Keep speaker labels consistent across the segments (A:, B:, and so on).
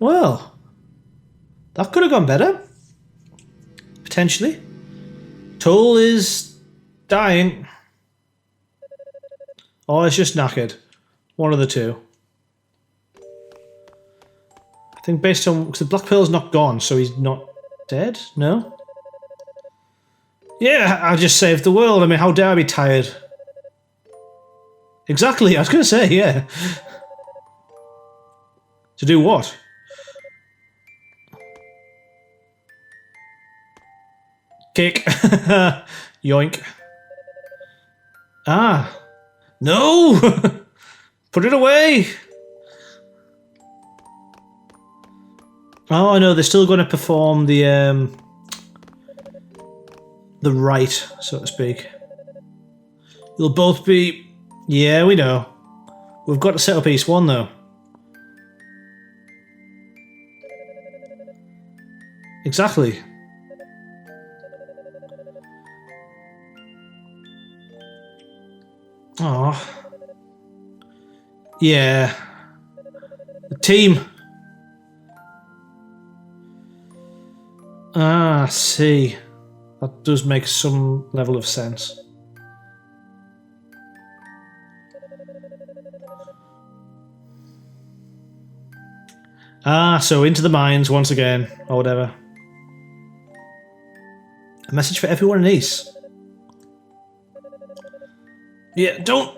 A: Well, that could have gone better. Potentially. Toal is dying. Or it's just knackered. One of the two. I think based on... because the Black Pearl's not gone, so he's not dead? No? Yeah, I just saved the world. I mean, how dare I be tired? Exactly, I was going to say, yeah. To do what? Kick. Yoink. Ah. No! Put it away! Oh, I know, they're still going to perform the rite, so to speak. You'll both be... Yeah, we know. We've got to set up East 1, though. Exactly. Oh. Yeah. The team. Ah, I see. That does make some level of sense. Ah, so into the mines once again, or whatever. A message for everyone in East. Yeah, don't...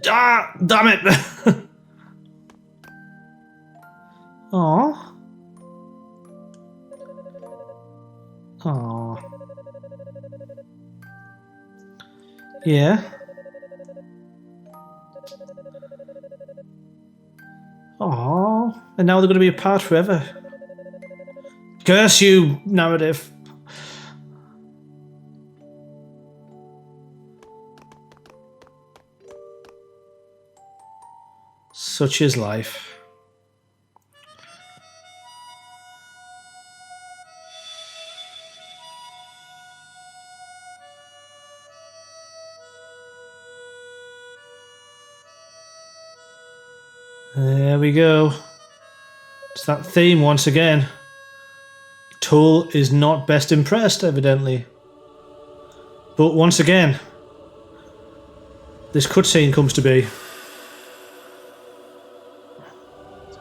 A: Ah, damn it! Aww. Aww. Yeah. Aww. And now they're going to be apart forever. Curse you, narrative. Such is life. There we go. It's that theme once again. Toal is not best impressed, evidently. But once again, this cutscene comes to be.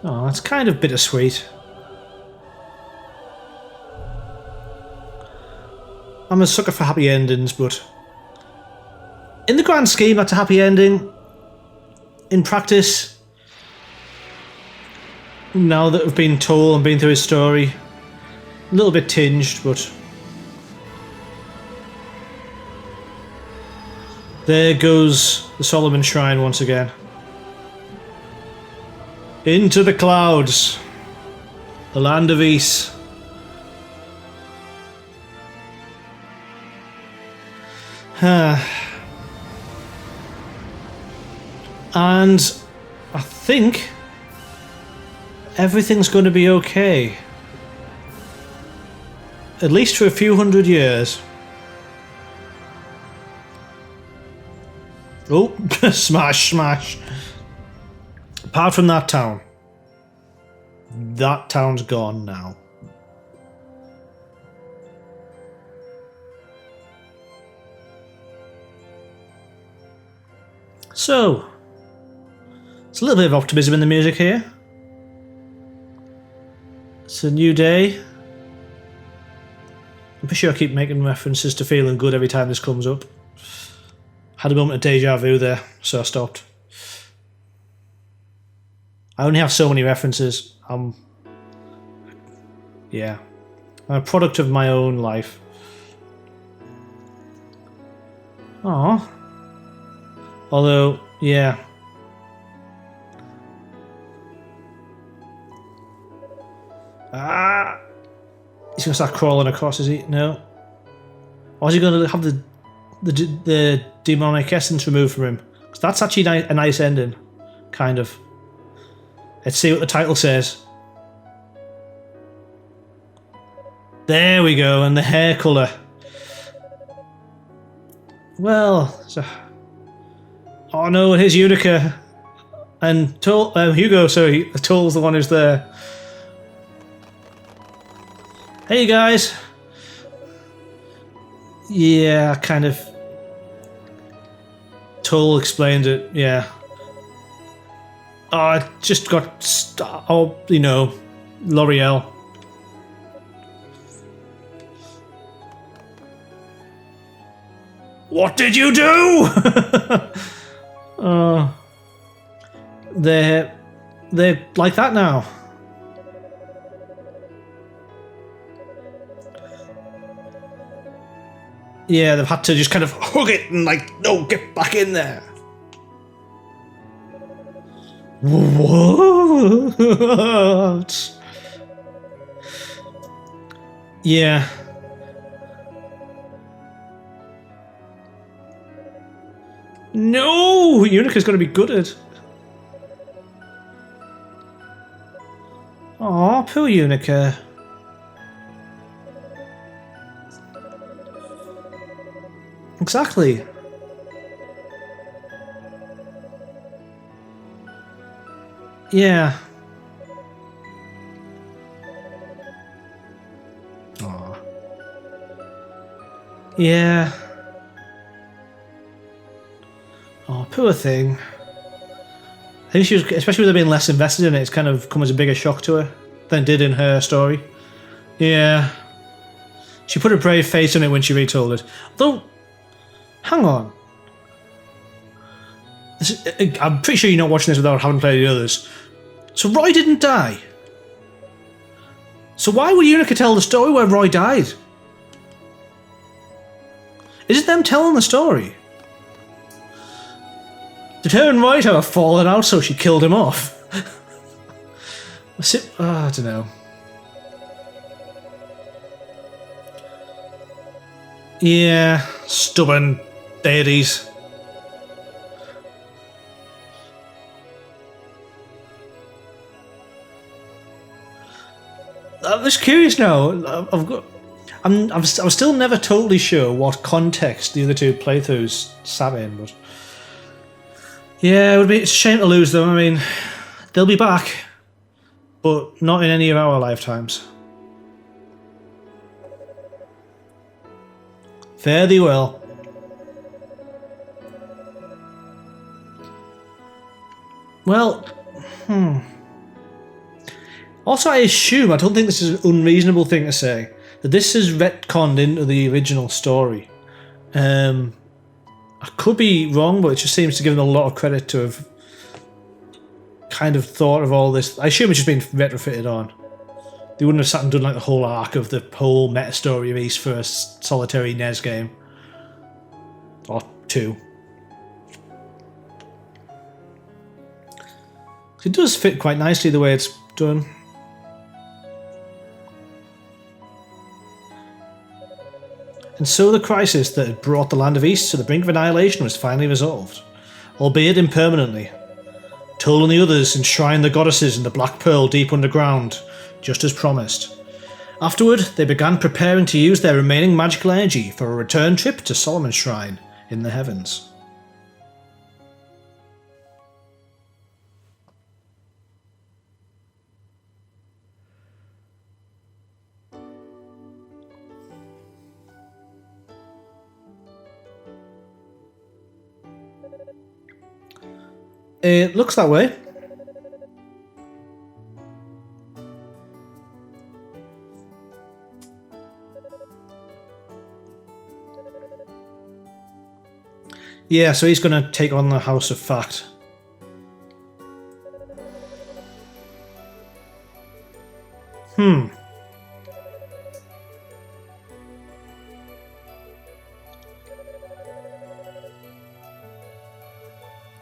A: Oh, that's kind of bittersweet. I'm a sucker for happy endings, but in the grand scheme, that's a happy ending. In practice, now that we've been told and been through his story, a little bit tinged, but there goes the Solomon Shrine once again. Into the clouds, the land of Ys. And I think everything's going to be okay. At least for a few hundred years. Oh, smash, smash. Apart from that town. That town's gone now. So, it's a little bit of optimism in the music here. It's a new day. I'm pretty sure I keep making references to feeling good every time this comes up. Had a moment of deja vu there, so I stopped. I only have so many references. Yeah. I'm a product of my own life. Aww. Although, yeah. Ah! He's going to start crawling across, is he? No. Or is he going to have the demonic essence removed from him? Because that's actually a nice ending. Kind of. Let's see what the title says. There we go, and the hair colour. Well, so... Oh no, here's Unica. And Hugo, sorry, Toal's the one who's there. Hey guys. Yeah, kind of. Toal explained it. Yeah. Oh, I just got. Oh, you know, L'Oreal. What did you do? They're like that now. Yeah, they've had to just kind of hug it and like, no, get back in there. What? Yeah. No, Unica's going to be gutted. Aw, poor Unica. Exactly. Yeah. Aw. Yeah. Oh, poor thing. I think she was, especially with her being less invested in it, it's kind of come as a bigger shock to her than it did in her story. Yeah. She put a brave face on it when she retold it. Though, hang on. I'm pretty sure you're not watching this without having played the others. So Roy didn't die. So why would Unica tell the story where Roy died? Is it them telling the story? Did her and Roy have a falling out so she killed him off? I don't know. Yeah, stubborn deities. I'm just curious now. I'm still never totally sure what context the other two playthroughs sat in, but yeah, it's a shame to lose them. I mean, they'll be back, but not in any of our lifetimes. Fare thee well. Well, Also, I don't think this is an unreasonable thing to say, that this is retconned into the original story. I could be wrong, but it just seems to give them a lot of credit to have kind of thought of all this. I assume it's just been retrofitted on. They wouldn't have sat and done like the whole arc of the whole meta story of East for a solitary NES game. Or two. It does fit quite nicely the way it's done. And so the crisis that had brought the Land of East to the brink of annihilation was finally resolved, albeit impermanently. Toal and the others enshrined the goddesses in the Black Pearl deep underground, just as promised. Afterward, they began preparing to use their remaining magical energy for a return trip to Solomon's Shrine in the heavens. It looks that way. Yeah, so he's going to take on the House of Fact.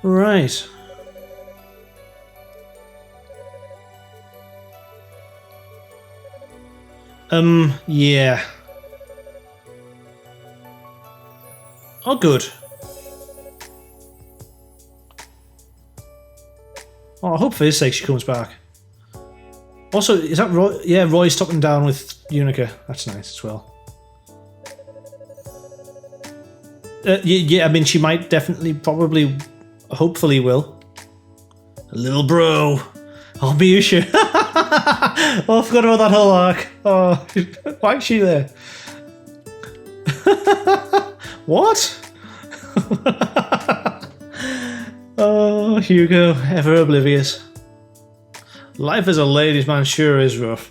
A: Right. Yeah. Oh, good. Oh, I hope for his sake she comes back. Also, is that Roy? Yeah, Roy's stopping down with Unica. That's nice as well. Yeah, I mean, she might definitely, probably, hopefully will. A little bro. Oh, Miyusha. Oh, I forgot about that whole arc. Oh, why is she there? What? Oh, Hugo, ever oblivious. Life as a ladies' man sure is rough.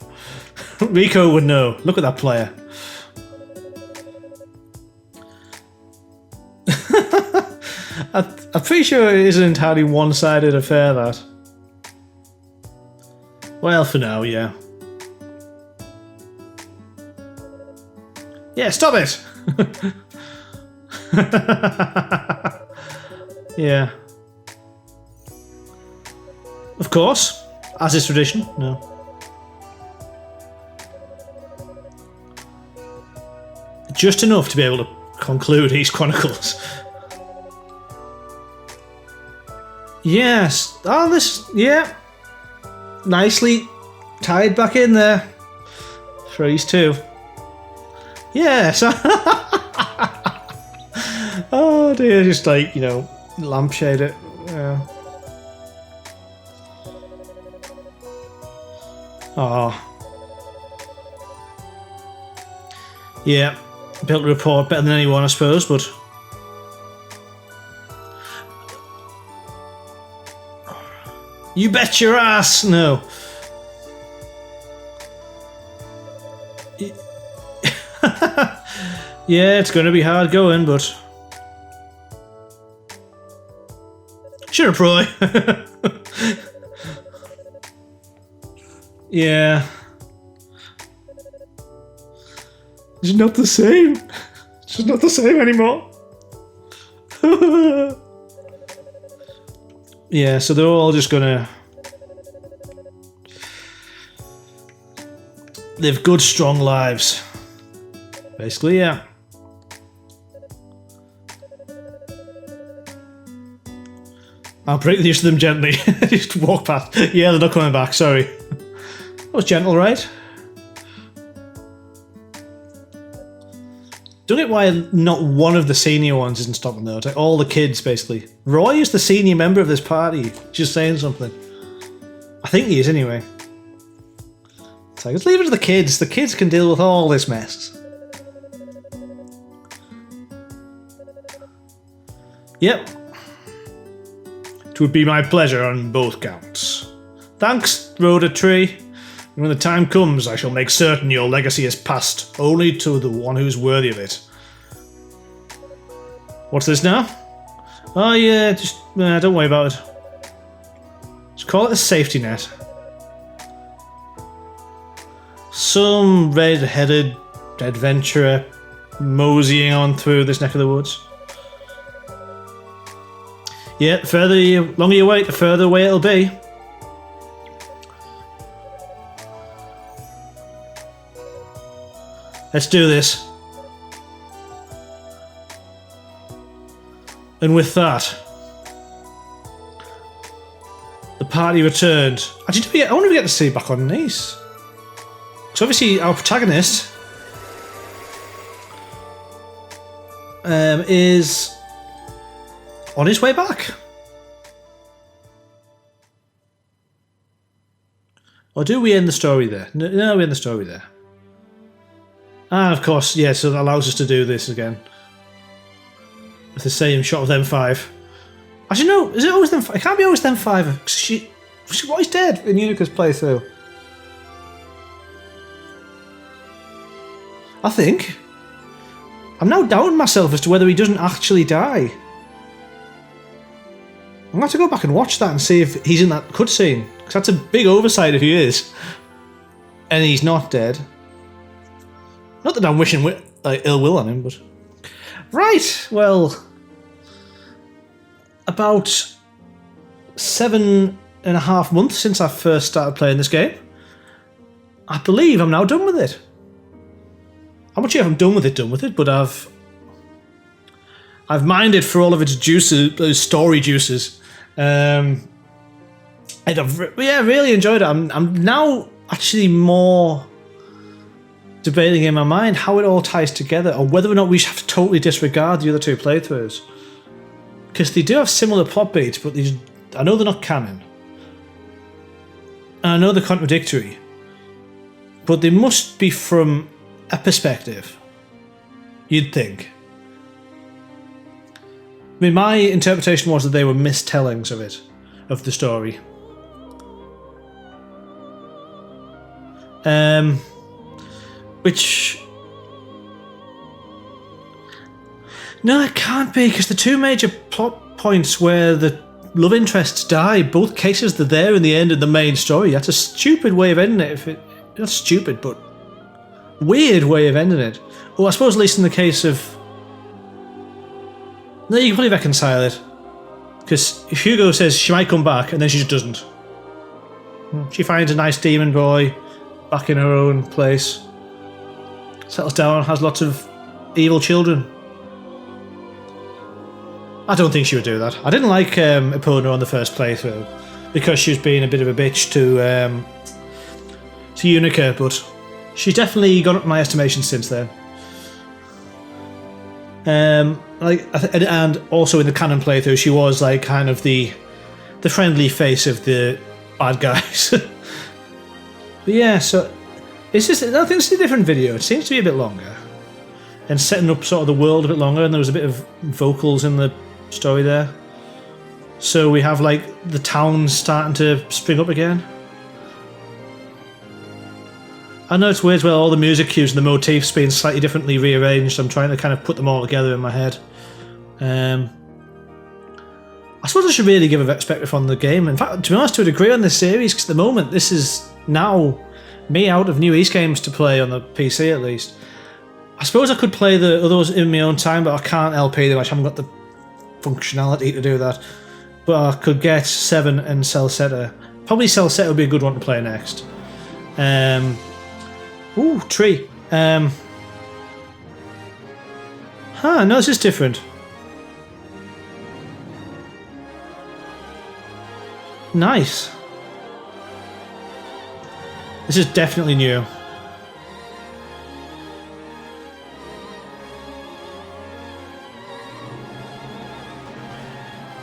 A: Rico would know. Look at that player. I'm pretty sure it isn't an entirely one-sided affair, that. Well, for now, yeah. Yeah, stop it! Yeah. Of course. As is tradition, no. Just enough to be able to conclude these chronicles. Yes. Oh, this... Yeah. Nicely tied back in there. Freeze too. Yes. Oh dear, just like, you know, lampshade it. Yeah. Oh. Yeah. Built a report better than anyone, I suppose, but... You bet your ass! No. Yeah, it's going to be hard going, but... Sure, Proy. Yeah. It's not the same. It's just not the same anymore. Yeah, so they're all just gonna live good, strong lives. Basically, yeah. I'll break the news to them gently. Just walk past. Yeah, they're not coming back, sorry. That was gentle, right? Don't get why not one of the senior ones isn't stopping though. It's like all the kids, basically. Roy is the senior member of this party. Just saying something. I think he is, anyway. It's like, let's leave it to the kids. The kids can deal with all this mess. Yep. It would be my pleasure on both counts. Thanks, Rhoda Tree. And when the time comes, I shall make certain your legacy is passed only to the one who's worthy of it. What's this now? Oh yeah, just don't worry about it. Just call it a safety net. Some red-headed adventurer moseying on through this neck of the woods. Yeah, the longer you wait, the further away it'll be. Let's do this. And with that, the party returned. Actually, I wonder if we get to see back on Nice. So obviously our protagonist is on his way back. Or do we end the story there? No, we end the story there. Ah, of course, yeah, so that allows us to do this again. With the same shot of them five. Actually, no, is it always them five? It can't be always them five. She was dead in Unica's playthrough. I think. I'm now doubting myself as to whether he doesn't actually die. I'm going to have to go back and watch that and see if he's in that cutscene. Because that's a big oversight if he is. And he's not dead. Not that I'm wishing ill will on him, but... Right, well... About 7.5 months since I first started playing this game. I believe I'm now done with it. I'm not sure if I'm done with it, but I've mined it for all of its juices, those story juices. And I've really enjoyed it. I'm now actually more debating in my mind how it all ties together, or whether or not we have to totally disregard the other two playthroughs. Because they do have similar plot beats, but I know they're not canon. And I know they're contradictory, but they must be from a perspective, you'd think. I mean, my interpretation was that they were mistellings of it, of the story. Which... No, it can't be, because the two major plot points where the love interests die, both cases they're there in the end of the main story. That's a stupid way of ending it. Not stupid, but weird way of ending it. Well, I suppose at least in the case of... No, you can probably reconcile it. Because Hugo says she might come back, and then she just doesn't. She finds a nice demon boy back in her own place. Settles down, has lots of evil children. I don't think she would do that. I didn't like Epona on the first playthrough because she was being a bit of a bitch to Unica, but she's definitely gone up in my estimation since then. And also in the canon playthrough, she was like kind of the friendly face of the bad guys. But yeah, so it's just, I think it's a different video. It seems to be a bit longer and setting up sort of the world a bit longer, and there was a bit of vocals in the story there. So we have like the towns starting to spring up again. I know it's weird as well, all the music cues and the motifs being slightly differently rearranged. I'm trying to kind of put them all together in my head. I suppose I should really give a perspective on the game. In fact, to be honest, to a degree on this series, because at the moment this is now me out of new East games to play on the PC at least. I suppose I could play the others in my own time, but I can't LP them. I haven't got the functionality to do that. But I could get 7 and Celceta. Probably Celceta would be a good one to play next. Ooh, tree. No, this is different. Nice. This is definitely new.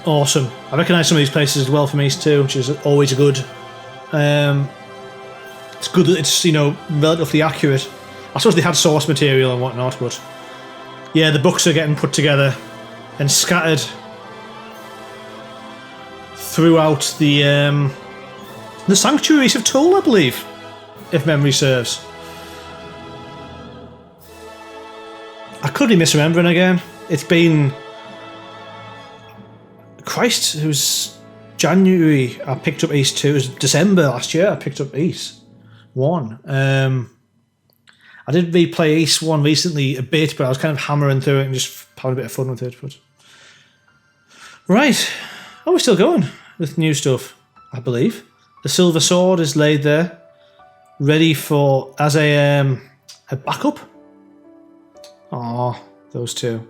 A: Awesome. I recognise some of these places as well from East 2, which is always a good. It's good that it's, you know, relatively accurate. I suppose they had source material and whatnot, but yeah, the books are getting put together and scattered throughout the sanctuaries of Toal, I believe, if memory serves. I could be misremembering again. It's been... Christ, it was January I picked up East 2. It was December last year I picked up East 1. I did replay East 1 recently a bit, but I was kind of hammering through it and just having a bit of fun with it. But right. Oh, we're still going with new stuff, I believe. The silver sword is laid there, ready for as a backup. Oh, those two.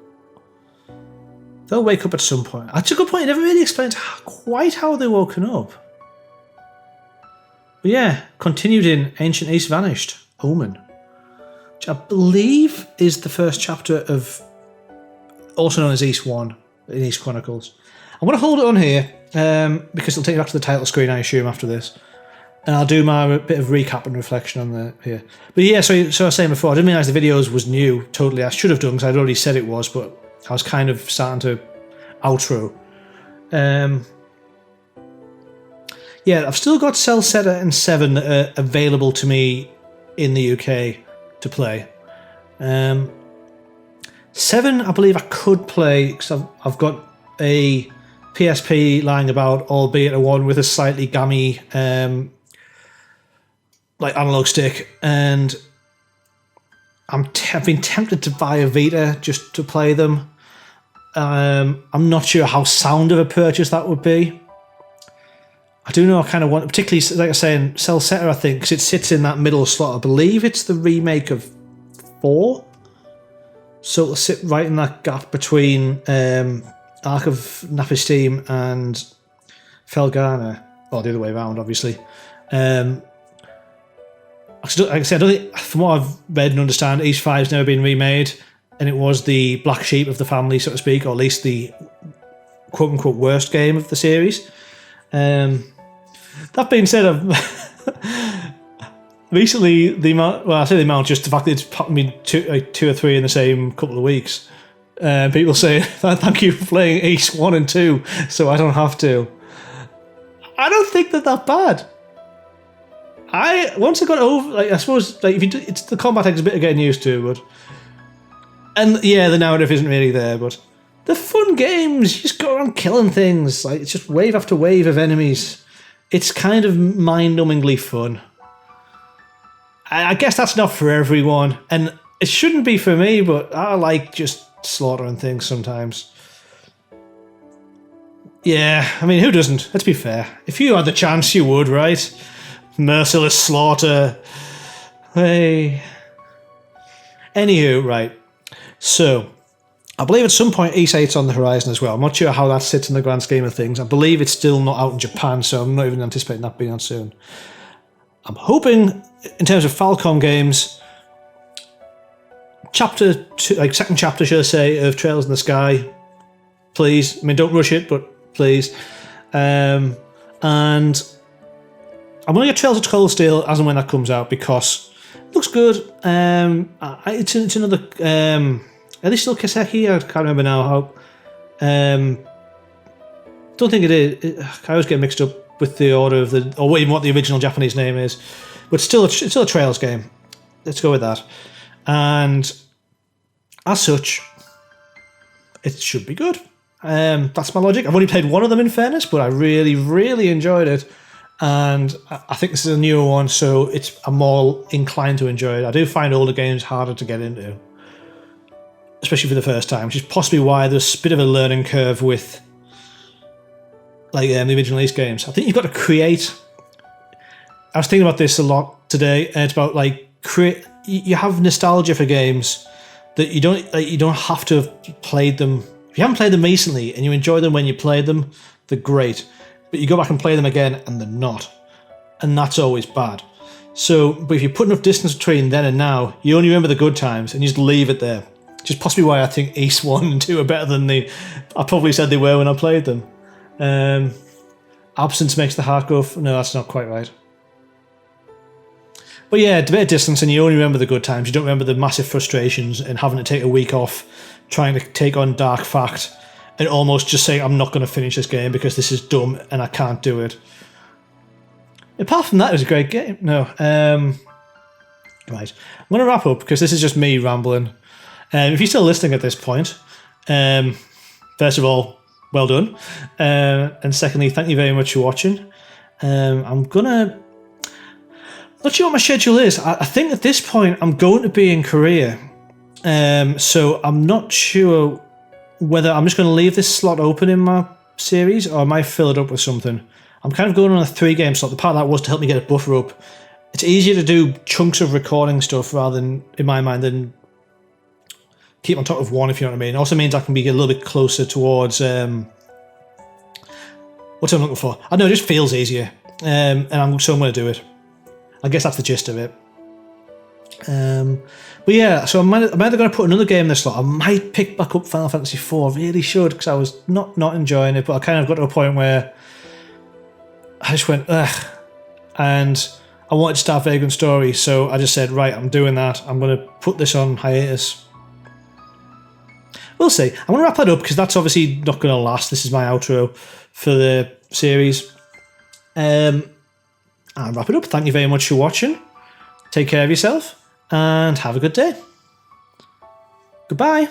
A: They'll wake up at some point. That's a good point. It never really explains quite how they're woken up. But yeah, continued in Ancient East Vanished, Omen, which I believe is the first chapter of, also known as East 1 in East Chronicles. I'm going to hold it on here because it'll take you back to the title screen, I assume, after this. And I'll do my bit of recap and reflection on the here. But yeah, so I was saying before, I didn't realise the videos was new, totally. I should have done because I'd already said it was, but I was kind of starting to outro. Yeah, I've still got Celceta and 7 that are available to me in the UK to play. 7, I believe I could play because I've got a PSP lying about, albeit a one with a slightly gammy like analog stick, and I've been tempted to buy a Vita just to play them. I'm not sure how sound of a purchase that would be. I do know I kind of want, particularly like I was saying, Celceta, I think, because it sits in that middle slot. I believe it's the remake of 4, so it'll sit right in that gap between Ark of Napistime and Felghana, or the other way around, obviously. Like I said, I don't think, from what I've read and understand, East 5's never been remade, and it was the black sheep of the family, so to speak, or at least the quote-unquote worst game of the series. That being said, Recently, the amount, well, I say the amount, just the fact that it's popped me two or three in the same couple of weeks. People say, thank you for playing Ace 1 and 2, so I don't have to. I don't think that bad. Once I got over, like, I suppose, like, if you do, it's the combat takes a bit of getting used to, but, and yeah, the narrative isn't really there, but the fun games, you just go around killing things, like, it's just wave after wave of enemies. It's kind of mind-numbingly fun. I guess that's not for everyone, and it shouldn't be for me, but I like just slaughtering things sometimes. Yeah, I mean, who doesn't? Let's be fair. If you had the chance, you would, right? Merciless slaughter. Hey. Anywho, right. So, I believe at some point Ace 8's on the horizon as well. I'm not sure how that sits in the grand scheme of things. I believe it's still not out in Japan, so I'm not even anticipating that being on soon. I'm hoping, in terms of Falcom games, chapter 2, like second chapter, should I say, of Trails in the Sky, please. I mean, don't rush it, but please. And I'm going to get Trails of Toal still as and when that comes out because it looks good. It's another. Are they still Kiseki? I can't remember now. How. Don't think it is. I always get mixed up with the order of the, or even what the original Japanese name is, but still, it's still a Trails game. Let's go with that. And as such, it should be good. That's my logic. I've only played one of them in fairness, but I really, really enjoyed it. And I think this is a newer one, so I'm more inclined to enjoy it. I do find older games harder to get into, especially for the first time, which is possibly why there's a bit of a learning curve with like the original Ace games. I think you've got to create. I was thinking about this a lot today, and it's about like you have nostalgia for games that you don't have to have played them. If you haven't played them recently and you enjoy them when you played them, they're great. But you go back and play them again and they're not. And that's always bad. So, but if you put enough distance between then and now, you only remember the good times and you just leave it there. Which is possibly why I think Ace 1 and 2 are better than I probably said they were when I played them. Absence makes the heart go, no, that's not quite right. But yeah, a bit of distance and you only remember the good times. You don't remember the massive frustrations and having to take a week off, trying to take on Dark Fact, and almost just saying, I'm not going to finish this game because this is dumb and I can't do it. Apart from that, it was a great game. No. Right. I'm going to wrap up because this is just me rambling. If you're still listening at this point, first of all, well done. And secondly, thank you very much for watching. I'm going to... Not sure what my schedule is. I think at this point I'm going to be in Korea. So I'm not sure whether I'm just going to leave this slot open in my series or I might fill it up with something. I'm kind of going on a 3-game slot. The part of that was to help me get a buffer up. It's easier to do chunks of recording stuff rather than, in my mind, than keep on top of one, if you know what I mean. It also means I can be a little bit closer towards what I'm looking for. I know it just feels easier. So I'm going to do it. I guess that's the gist of it. But yeah, so I'm either going to put another game in this slot. I might pick back up Final Fantasy IV. I really should, because I was not enjoying it, but I kind of got to a point where I just went, ugh. And I wanted to start Vagrant Story, so I just said, right, I'm doing that. I'm going to put this on hiatus. We'll see. I'm going to wrap that up, because that's obviously not going to last. This is my outro for the series. I'll wrap it up. Thank you very much for watching. Take care of yourself and have a good day. Goodbye.